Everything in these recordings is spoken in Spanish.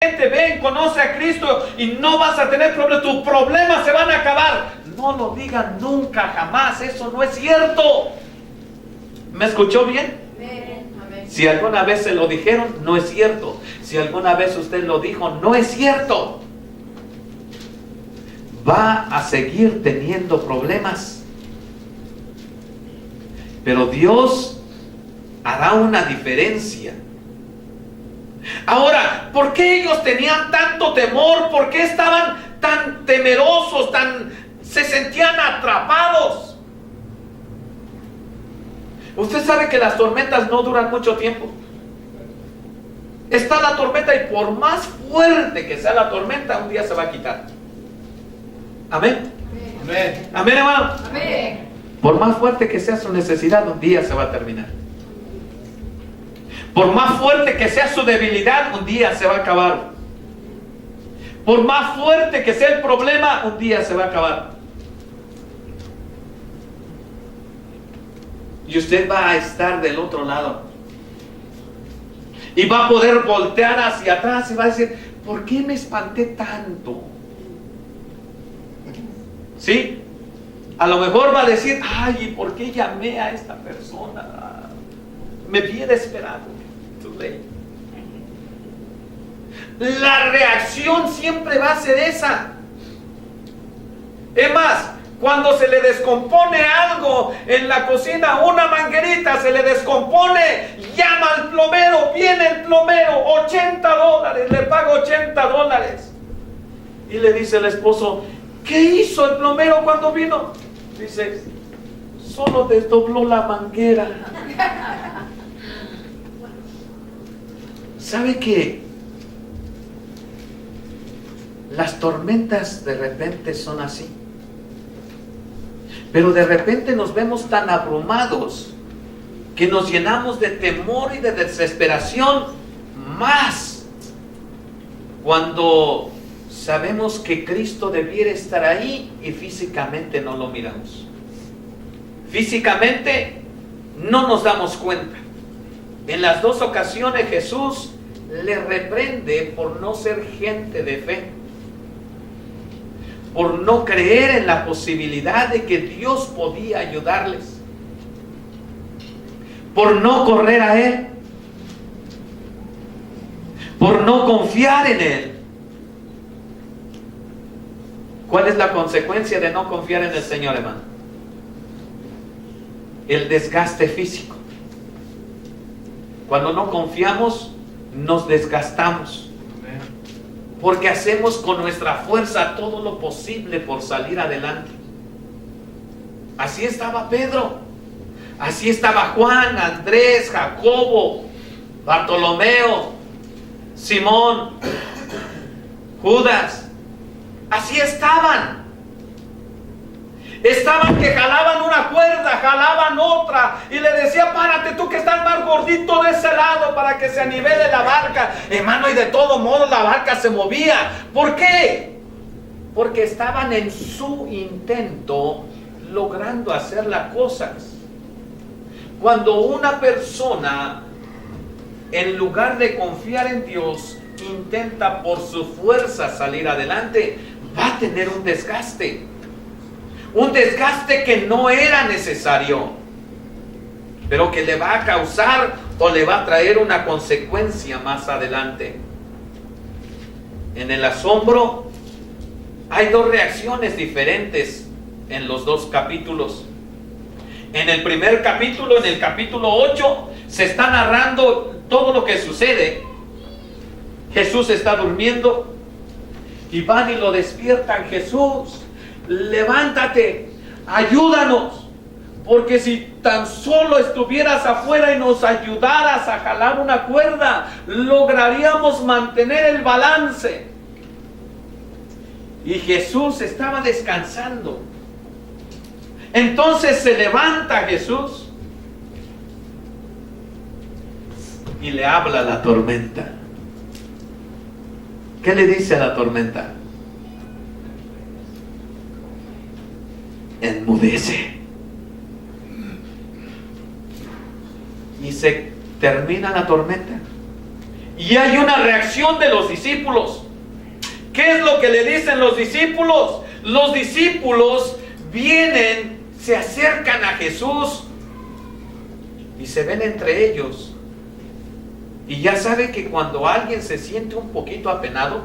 ven, conoce a Cristo y no vas a tener problemas, tus problemas se van a acabar. No lo digan nunca, jamás, eso no es cierto. ¿Me escuchó bien? Si alguna vez se lo dijeron, no es cierto. Si alguna vez usted lo dijo, no es cierto. Va a seguir teniendo problemas. Pero Dios hará una diferencia. Ahora, ¿por qué ellos tenían tanto temor? ¿Por qué estaban tan temerosos, se sentían atrapados? Usted sabe que las tormentas no duran mucho tiempo. Está la tormenta y por más fuerte que sea la tormenta, un día se va a quitar. Amén. Amén. Amén, hermano. Amén. Por más fuerte que sea su necesidad, un día se va a terminar. Por más fuerte que sea su debilidad, un día se va a acabar. Por más fuerte que sea el problema, un día se va a acabar. Y usted va a estar del otro lado. Y va a poder voltear hacia atrás y va a decir, ¿por qué me espanté tanto? ¿Sí? A lo mejor va a decir, ay, ¿y por qué llamé a esta persona? Me hubiera esperado. Too late. La reacción siempre va a ser esa. Es más, cuando se le descompone algo en la cocina, una manguerita se le descompone, llama al plomero, viene el plomero, $80, le paga $80. Y le dice el esposo, ¿qué hizo el plomero cuando vino? Dice, solo desdobló la manguera. ¿Sabe que las tormentas de repente son así? Pero de repente nos vemos tan abrumados que nos llenamos de temor y de desesperación, más cuando sabemos que Cristo debiera estar ahí y físicamente no lo miramos. Físicamente no nos damos cuenta. En las dos ocasiones Jesús le reprende por no ser gente de fe, por no creer en la posibilidad de que Dios podía ayudarles, por no correr a Él, por no confiar en Él. ¿Cuál es la consecuencia de no confiar en el Señor, hermano? El desgaste físico. Cuando no confiamos, nos desgastamos. Porque hacemos con nuestra fuerza todo lo posible por salir adelante. Así estaba Pedro. Así estaba Juan, Andrés, Jacobo, Bartolomeo, Simón, Judas. Así estaban. Estaban que jalaban una cuerda, jalaban otra y le decía, párate tú que estás más gordito de ese lado para que se anivele la barca. Hermano, y de todo modo la barca se movía. ¿Por qué? Porque estaban en su intento logrando hacer las cosas. Cuando una persona, en lugar de confiar en Dios, intenta por su fuerza salir adelante, va a tener un desgaste. Un desgaste que no era necesario, pero que le va a causar o le va a traer una consecuencia más adelante. En el asombro hay dos reacciones diferentes en los dos capítulos. En el primer capítulo, en el capítulo 8, se está narrando todo lo que sucede. Jesús está durmiendo y van y lo despiertan. Jesús, levántate, ayúdanos, porque si tan solo estuvieras afuera y nos ayudaras a jalar una cuerda, lograríamos mantener el balance. Y Jesús estaba descansando. Entonces se levanta Jesús y le habla a la tormenta. ¿Qué le dice a la tormenta? Enmudece. Y se termina la tormenta Y hay una reacción de los discípulos. ¿Qué es lo que le dicen los discípulos? Los discípulos vienen, se acercan a Jesús y se ven entre ellos. Y ya sabe que cuando alguien se siente un poquito apenado,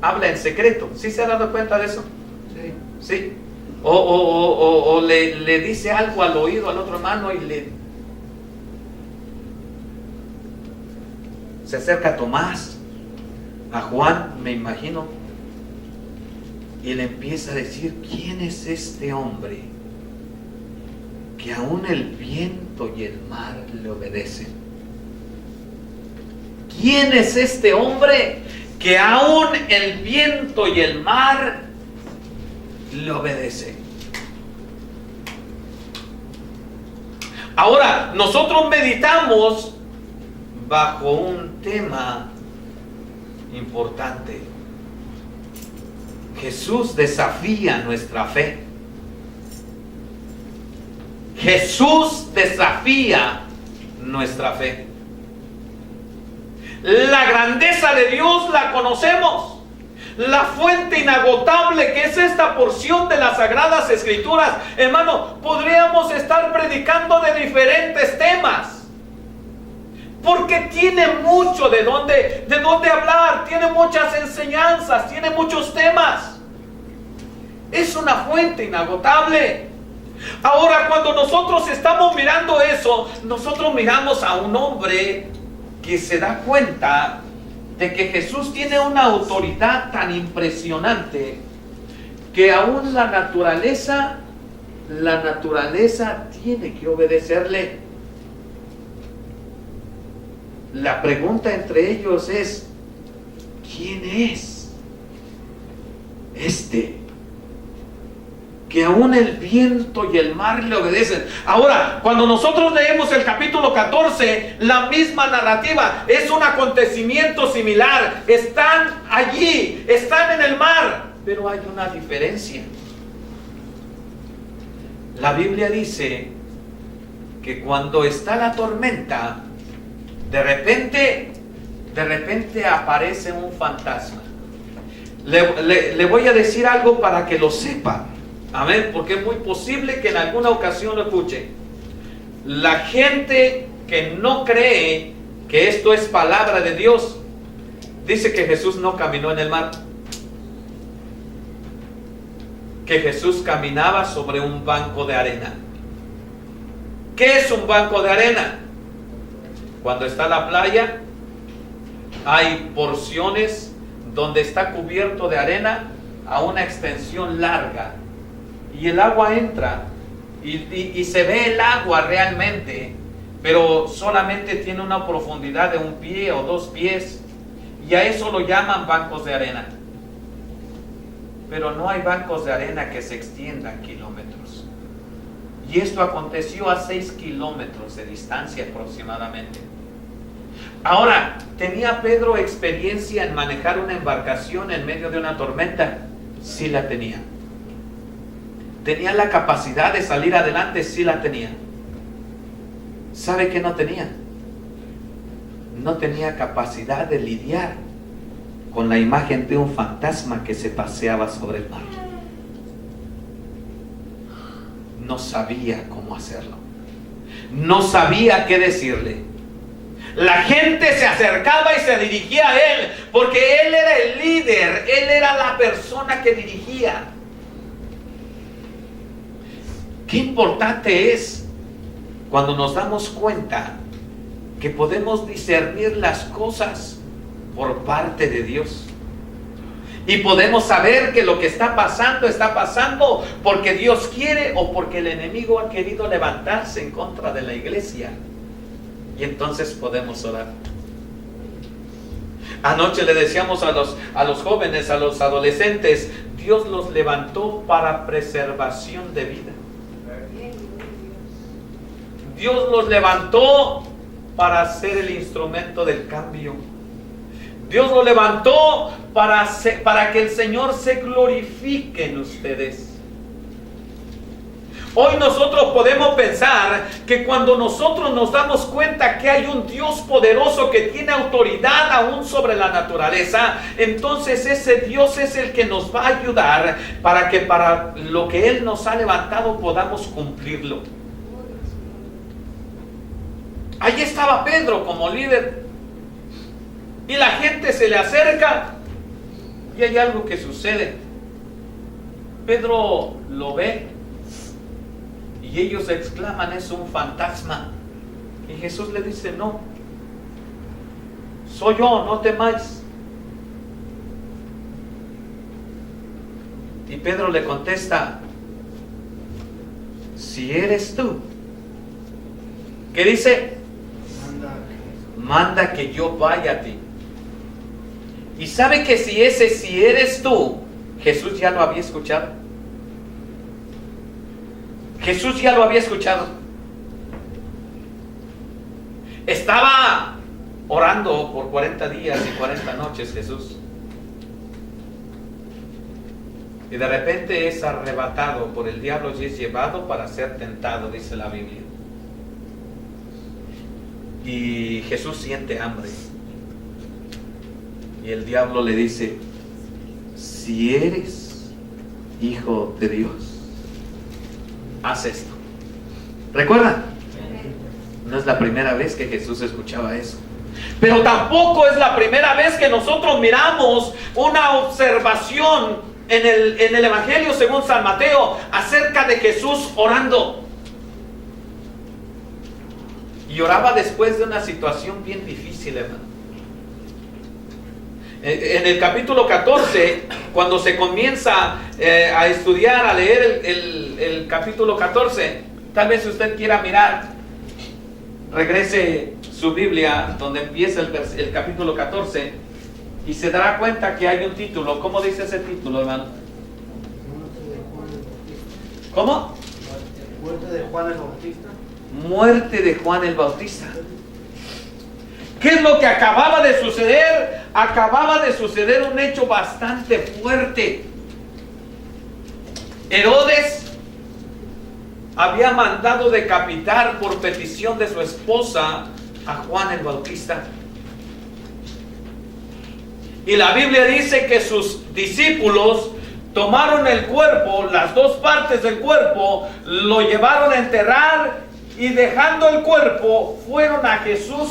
habla en secreto. ¿Sí se ha dado cuenta de eso? Sí. O le dice algo al oído al otro hermano y se acerca a Tomás, a Juan, me imagino, y le empieza a decir: ¿quién es este hombre que aún el viento y el mar le obedecen? ¿Quién es este hombre que aún el viento y el mar le obedecen? Ahora, nosotros meditamos bajo un tema importante. Jesús desafía nuestra fe. Jesús desafía nuestra fe. La grandeza de Dios la conocemos. La fuente inagotable que es esta porción de las Sagradas Escrituras. Hermano, podríamos estar predicando de diferentes temas, porque tiene mucho de dónde hablar, tiene muchas enseñanzas, tiene muchos temas. Es una fuente inagotable. Ahora, cuando nosotros estamos mirando eso, nosotros miramos a un hombre que se da cuenta de que Jesús tiene una autoridad tan impresionante que aún la naturaleza tiene que obedecerle. La pregunta entre ellos es: ¿quién es este que aún el viento y el mar le obedecen? Ahora, cuando nosotros leemos el capítulo 14, la misma narrativa, es un acontecimiento similar. Están allí, están en el mar, pero hay una diferencia. La Biblia dice que cuando está la tormenta, de repente aparece un fantasma. Le voy a decir algo para que lo sepa. Amén, porque es muy posible que en alguna ocasión lo escuche. La gente que no cree que esto es palabra de Dios, dice que Jesús no caminó en el mar, que Jesús caminaba sobre un banco de arena. ¿Qué es un banco de arena? Cuando está la playa, hay porciones donde está cubierto de arena a una extensión larga, y el agua entra y se ve el agua realmente, pero solamente tiene una profundidad de 1 pie o 2 pies, y a eso lo llaman bancos de arena. Pero no hay bancos de arena que se extiendan kilómetros, y esto aconteció a 6 kilómetros de distancia aproximadamente. Ahora, ¿tenía Pedro experiencia en manejar una embarcación en medio de una tormenta? Sí la tenía. ¿Tenía la capacidad de salir adelante? Sí la tenía. ¿Sabe qué no tenía? No tenía capacidad de lidiar con la imagen de un fantasma que se paseaba sobre el mar. No sabía cómo hacerlo. No sabía qué decirle. La gente se acercaba y se dirigía a él, porque él era el líder, él era la persona que dirigía. Qué importante es cuando nos damos cuenta que podemos discernir las cosas por parte de Dios. Y podemos saber que lo que está pasando porque Dios quiere o porque el enemigo ha querido levantarse en contra de la iglesia. Y entonces podemos orar. Anoche le decíamos a los jóvenes, a los adolescentes, Dios los levantó para preservación de vida. Dios los levantó para ser el instrumento del cambio. Dios los levantó para que el Señor se glorifique en ustedes. Hoy nosotros podemos pensar que cuando nosotros nos damos cuenta que hay un Dios poderoso que tiene autoridad aún sobre la naturaleza, entonces ese Dios es el que nos va a ayudar para que para lo que Él nos ha levantado podamos cumplirlo. Allí estaba Pedro como líder y la gente se le acerca y hay algo que sucede. Pedro lo ve y ellos exclaman: es un fantasma. Y Jesús le dice: no, soy yo, no temáis. Y Pedro le contesta: si eres tú, ¿qué dice? Manda que yo vaya a ti. Y sabe que si eres tú, Jesús ya lo había escuchado. Jesús ya lo había escuchado. Estaba orando por 40 días y 40 noches Jesús. Y de repente es arrebatado por el diablo y es llevado para ser tentado, dice la Biblia. Y Jesús siente hambre. Y el diablo le dice: si eres hijo de Dios, haz esto. ¿Recuerdan? No es la primera vez que Jesús escuchaba eso. Pero tampoco es la primera vez que nosotros miramos una observación en el Evangelio según San Mateo acerca de Jesús orando. Y oraba después de una situación bien difícil, hermano. En el capítulo 14, cuando se comienza a estudiar, a leer el capítulo 14, tal vez usted quiera mirar, regrese su Biblia donde empieza el capítulo 14 y se dará cuenta que hay un título. ¿Cómo dice ese título, hermano? ¿Cómo? Muerte de Juan el Bautista. Muerte de Juan el Bautista. ¿Qué es lo que acababa de suceder? Acababa de suceder un hecho bastante fuerte. Herodes había mandado decapitar por petición de su esposa a Juan el Bautista. Y la Biblia dice que sus discípulos tomaron el cuerpo, las dos partes del cuerpo, lo llevaron a enterrar y dejando el cuerpo fueron a Jesús